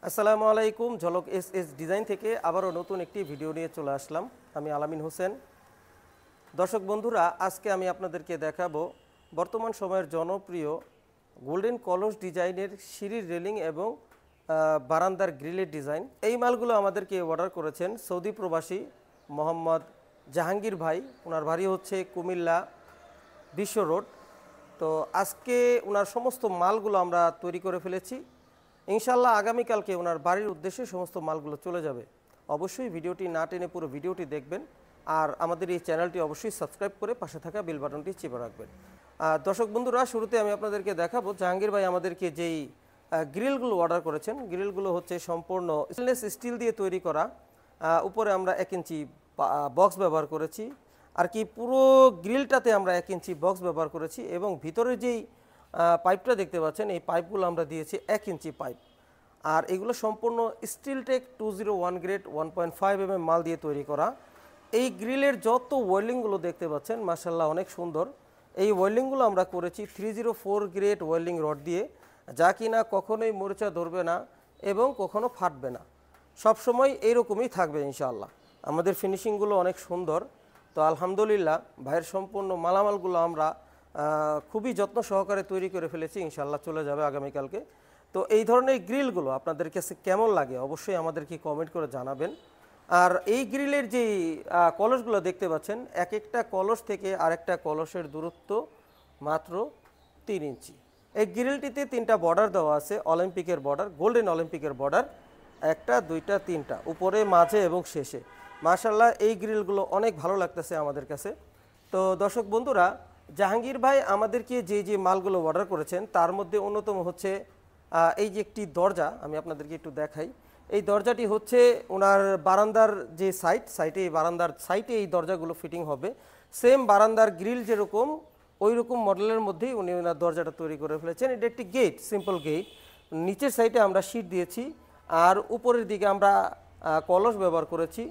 আসসালামু আলাইকুম। ঝলক এস ডিজাইন থেকে আবারও নতুন একটি ভিডিও নিয়ে চলে আসলাম। আমি আলামিন হোসেন। দর্শক বন্ধুরা, আজকে আমি আপনাদেরকে দেখাবো বর্তমান সময়ের জনপ্রিয় গোল্ডেন কলস ডিজাইনের সিঁড়ির রেলিং এবং বারান্দার গ্রিলের ডিজাইন। এই মালগুলো আমাদেরকে অর্ডার করেছেন সৌদি প্রবাসী মোহাম্মদ জাহাঙ্গীর ভাই। ওনার বাড়ি হচ্ছে কুমিল্লা বিশ্ব রোড। তো আজকে ওনার সমস্ত মালগুলো আমরা তৈরি করে ফেলেছি। ইনশাল্লাহ আগামীকালকে ওনার বাড়ির উদ্দেশ্যে সমস্ত মালগুলো চলে যাবে। অবশ্যই ভিডিওটি না টেনে পুরো ভিডিওটি দেখবেন, আর আমাদের এই চ্যানেলটি অবশ্যই সাবস্ক্রাইব করে পাশে থাকা বেল বাটনটি চেপে রাখবেন। দর্শক বন্ধুরা, শুরুতে আমি আপনাদেরকে দেখাবো জাহাঙ্গীর ভাই আমাদেরকে যেই গ্রিলগুলো অর্ডার করেছেন। গ্রিলগুলো হচ্ছে সম্পূর্ণ স্টেনলেস স্টিল দিয়ে তৈরি করা। উপরে আমরা 1 ইঞ্চি বক্স ব্যবহার করেছি, আর কি পুরো গ্রিলটাতে আমরা 1 ইঞ্চি বক্স ব্যবহার করেছি, এবং ভিতরে যেই পাইপটা দেখতে পাচ্ছেন এই পাইপগুলো আমরা দিয়েছি 1 ইঞ্চি পাইপ। আর এগুলো সম্পূর্ণ স্টিলটেক 201 গ্রেড 1.5 mm মাল দিয়ে তৈরি করা। এই গ্রিলের যত ওয়েল্ডিংগুলো দেখতে পাচ্ছেন মাশাআল্লাহ অনেক সুন্দর। এই ওয়েল্ডিংগুলো আমরা করেছি 304 গ্রেড ওয়েল্ডিং রড দিয়ে, যা কিনা কখনোই মরিচা ধরবে না এবং কখনো ফাটবে না, সবসময় এইরকমই থাকবে ইনশাআল্লাহ। আমাদের ফিনিশিংগুলো অনেক সুন্দর। তো আলহামদুলিল্লাহ ভাইয়ের সম্পূর্ণ মালামালগুলো আমরা খুবই যত্ন সহকারে তৈরি করে ফেলেছি। ইনশাআল্লাহ চলে যাবে আগামীকালকে। তো এই ধরনের গ্রিলগুলো আপনাদের কাছে কেমন লাগে অবশ্যই আমাদেরকে কমেন্ট করে জানাবেন। আর এই গ্রিলের যে কলসগুলো দেখতে পাচ্ছেন, এক একটা কলস থেকে আরেকটা কলসের দূরত্ব মাত্র 3 ইঞ্চি। এই গ্রিলটিতে 3টা বর্ডার দেওয়া আছে, অলিম্পিকের বর্ডার, গোল্ডেন অলিম্পিকের বর্ডার, 1টা 2টা 3টা, উপরে মাঝে এবং শেষে। মাশাআল্লাহ এই গ্রিলগুলো অনেক ভালো লাগতেছে আমাদের কাছে। তো দর্শক বন্ধুরা, জাহাঙ্গীর ভাই আমাদেরকে যে মালগুলো অর্ডার করেছেন তার মধ্যে অন্যতম হচ্ছে এই যে একটি দরজা, আমি আপনাদেরকে একটু দেখাই। এই দরজাটি হচ্ছে ওনার বারান্দার যে সাইটে এই বারান্দার সাইটে এই দরজাগুলো ফিটিং হবে। সেম বারান্দার গ্রিল যেরকম ওই রকম মডেলের মধ্যেই উনি ওনার দরজাটা তৈরি করে ফেলেছেন। এটা একটি গেট, সিম্পল গেট। নিচের সাইডে আমরা শীট দিয়েছি, আর উপরের দিকে আমরা কলস ব্যবহার করেছি।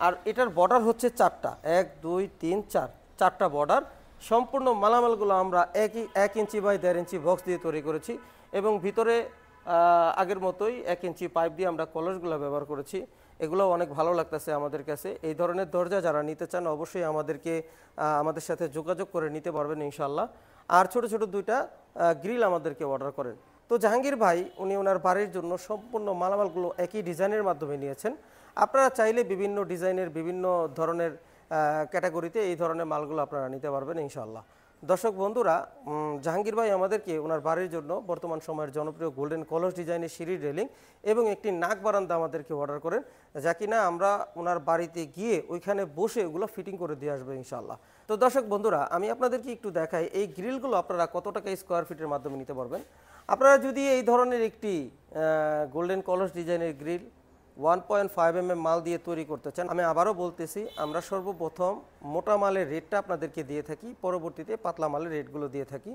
আর এটার বর্ডার হচ্ছে 4টা, 1 2 3 4, 4টা বর্ডার। সম্পূর্ণ মালামালগুলো আমরা 1 ইঞ্চি বাই 1.5 ইঞ্চি বক্স দিয়ে তৈরি করেছি, এবং ভিতরে আগের মতোই 1 ইঞ্চি পাইপ দিয়ে আমরা কলসগুলো ব্যবহার করেছি। এগুলো অনেক ভালো লাগতেছে আমাদের কাছে। এই ধরনের দরজা যারা নিতে চান অবশ্যই আমাদের সাথে যোগাযোগ করে নিতে পারবেন ইনশাল্লাহ। আর ছোট ছোট 2টা গ্রিল আমাদেরকে অর্ডার করেন। তো জাহাঙ্গীর ভাই উনি ওনার বাড়ির জন্য সম্পূর্ণ মালামালগুলো একই ডিজাইনের মাধ্যমে নিয়েছেন। আপনারা চাইলে বিভিন্ন ডিজাইনের বিভিন্ন ধরনের ক্যাটাগরিতে এই ধরনের মালগুলো আপনারা নিতে পারবেন ইনশাল্লাহ। দর্শক বন্ধুরা, জাহাঙ্গীর ভাই আমাদেরকে ওনার বাড়ির জন্য বর্তমান সময়ের জনপ্রিয় গোল্ডেন কলস ডিজাইনের সিঁড়ির রেলিং এবং একটি নাক বারান্দা আমাদেরকে অর্ডার করেন, যা কিনা আমরা ওনার বাড়িতে গিয়ে ওইখানে বসে ওগুলো ফিটিং করে দিয়ে আসবো ইনশাল্লাহ। তো দর্শক বন্ধুরা, আমি আপনাদেরকে একটু দেখাই এই গ্রিলগুলো আপনারা কত টাকা স্কোয়ার ফিটের মাধ্যমে নিতে পারবেন। আপনারা যদি এই ধরনের একটি গোল্ডেন কলস ডিজাইনের গ্রিল 1.5 mm মাল দিয়ে তৈরি করতে চান, আমি আবারও বলতেছি, আমরা সর্বপ্রথম মোটা মালের রেটটা আপনাদেরকে দিয়ে থাকি, পরবর্তীতে পাতলা মালের রেটগুলো দিয়ে থাকি।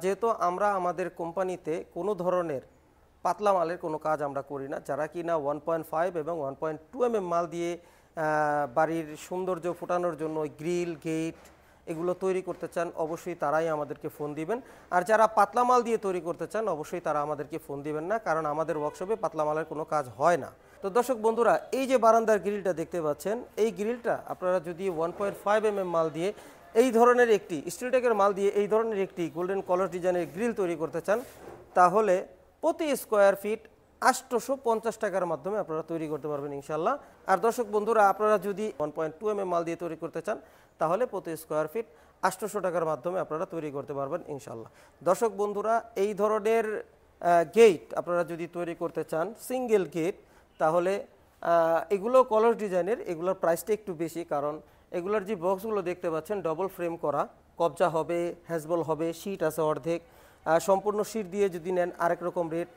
যেহেতু আমরা আমাদের কোম্পানিতে কোনো ধরনের পাতলা মালের কোনো কাজ আমরা করি না। যারা কিনা 1.5 এবং 1.2 mm মাল দিয়ে বাড়ির সৌন্দর্য ফোটানোর জন্য গ্রিল গেট এগুলো তৈরি করতে চান অবশ্যই তারাই আমাদেরকে ফোন দিবেন। আর যারা পাতলা মাল দিয়ে তৈরি করতে চান অবশ্যই তারা আমাদেরকে ফোন দিবেন না, কারণ আমাদের ওয়ার্কশপে পাতলা মালের কোনো কাজ হয় না। তো দর্শক বন্ধুরা, এই যে বারান্দার গ্রিলটা দেখতে পাচ্ছেন, এই গ্রিলটা আপনারা যদি 1.5 mm মাল দিয়ে এই ধরনের একটি স্টিলটেকের মাল দিয়ে এই ধরনের একটি গোল্ডেন কলস ডিজাইনের গ্রিল তৈরি করতে চান, তাহলে প্রতি স্কোয়ার ফিট 850 টাকার মাধ্যমে আপনারা তৈরি করতে পারবেন ইনশাল্লাহ। আর দর্শক বন্ধুরা, আপনারা যদি 1.2 mm মাল দিয়ে তৈরি করতে চান তাহলে প্রতি স্কোয়ার ফিট 800 টাকার মাধ্যমে আপনারা তৈরি করতে পারবেন ইনশাল্লাহ। দর্শক বন্ধুরা, এই ধরনের গেট আপনারা যদি তৈরি করতে চান সিঙ্গেল গেট, তাহলে এগুলো কলস ডিজাইনের, এগুলোর প্রাইসটা একটু বেশি, কারণ এগুলোর যে বক্সগুলো দেখতে পাচ্ছেন ডবল ফ্রেম করা, কবজা হবে, হ্যাজবল হবে, শীট আছে অর্ধেক। সম্পূর্ণ শীট দিয়ে যদি নেন আরেক রকম রেট,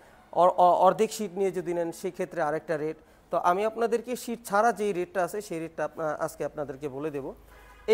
অর্ধেক শীট নিয়ে যদি নেন সেক্ষেত্রে আরেকটা রেট। তো আমি আপনাদেরকে শীট ছাড়া যেই রেটটা আছে সেই রেটটা আজকে আপনাদেরকে বলে দেব।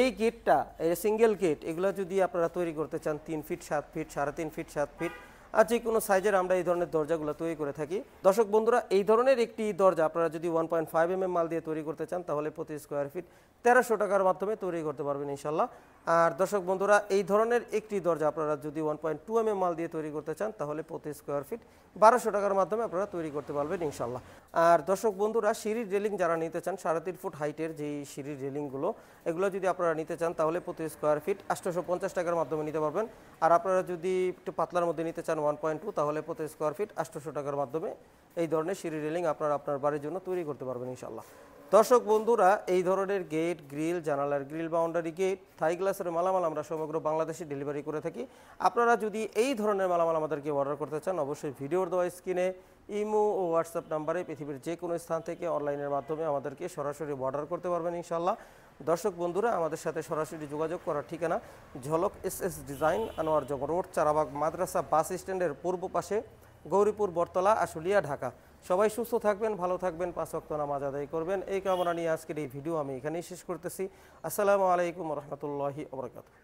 এই গেটটা সিঙ্গেল গেট, এগুলো যদি আপনারা তৈরি করতে চান 3 ফিট 7 ফিট, 3.5 ফিট 7 ফিট, আর যে কোনো সাইজের আমরা এই ধরনের দরজাগুলো তৈরি করে থাকি। দর্শক বন্ধুরা, এই ধরনের একটি দরজা আপনারা যদি 1.5 mm মাল দিয়ে তৈরি করতে চান তাহলে প্রতি স্কোয়ার ফিট 1300 টাকার মাধ্যমে তৈরি করতে পারবেন ইনশাল্লাহ। আর দর্শক বন্ধুরা, এই ধরনের একটি দরজা আপনারা যদি 1.2 mm মাল দিয়ে তৈরি করতে চান তাহলে প্রতি স্কোয়ার ফিট 1200 টাকার মাধ্যমে আপনারা তৈরি করতে পারবেন ইনশাল্লাহ। আর দর্শক বন্ধুরা, সিঁড়ির রেলিং যারা নিতে চান 3.5 ফুট হাইটের যেই সিঁড়ির রেলিংগুলো, এগুলো যদি আপনারা নিতে চান তাহলে প্রতি স্কোয়ার ফিট 850 টাকার মাধ্যমে নিতে পারবেন। আর আপনারা যদি একটু পাতলার মধ্যে নিতে চান 1.2, তাহলে প্রতি স্কোয়ার ফিট 800 টাকার মাধ্যমে এই ধরনের সিঁড়ির রেলিং আপনারা আপনার বাড়ির জন্য তৈরি করতে পারবেন ইনশাল্লাহ। দর্শক বন্ধুরা, এই ধরনের গেট, গ্রিল, জানালার গ্রিল, বাউন্ডারি গেট, থাই গ্লাসের মালামাল আমরা সমগ্র বাংলাদেশে ডেলিভারি করে থাকি। আপনারা যদি এই ধরনের মালামাল আমাদেরকে অর্ডার করতে চান অবশ্যই ভিডিওর দেওয়া স্ক্রিনে ইমো ও হোয়াটসঅ্যাপ নাম্বারে পৃথিবীর যে কোনো স্থান থেকে অনলাইনের মাধ্যমে আমাদেরকে সরাসরি অর্ডার করতে পারবেন ইনশাল্লাহ। দর্শক বন্ধুরা, আমাদের সাথে সরাসরি যোগাযোগ করার ঠিকানা ঝলক এস ডিজাইন, আনোয়ার জং রোড, চারাবাগ মাদ্রাসা বাস স্ট্যান্ডের পূর্ব পাশে, গৌরীপুর, বটতলা, আশুলিয়া, ঢাকা। সবাই সুস্থ থাকবেন, ভালো থাকবেন, 5 ওয়াক্ত নামাজ আদায় করবেন, এই কামনা নিয়ে আজকের এই ভিডিও আমি এখানেই শেষ করতেছি। আসসালামু আলাইকুম রহমতুল্লাহি ওয়া বারাকাতুহু।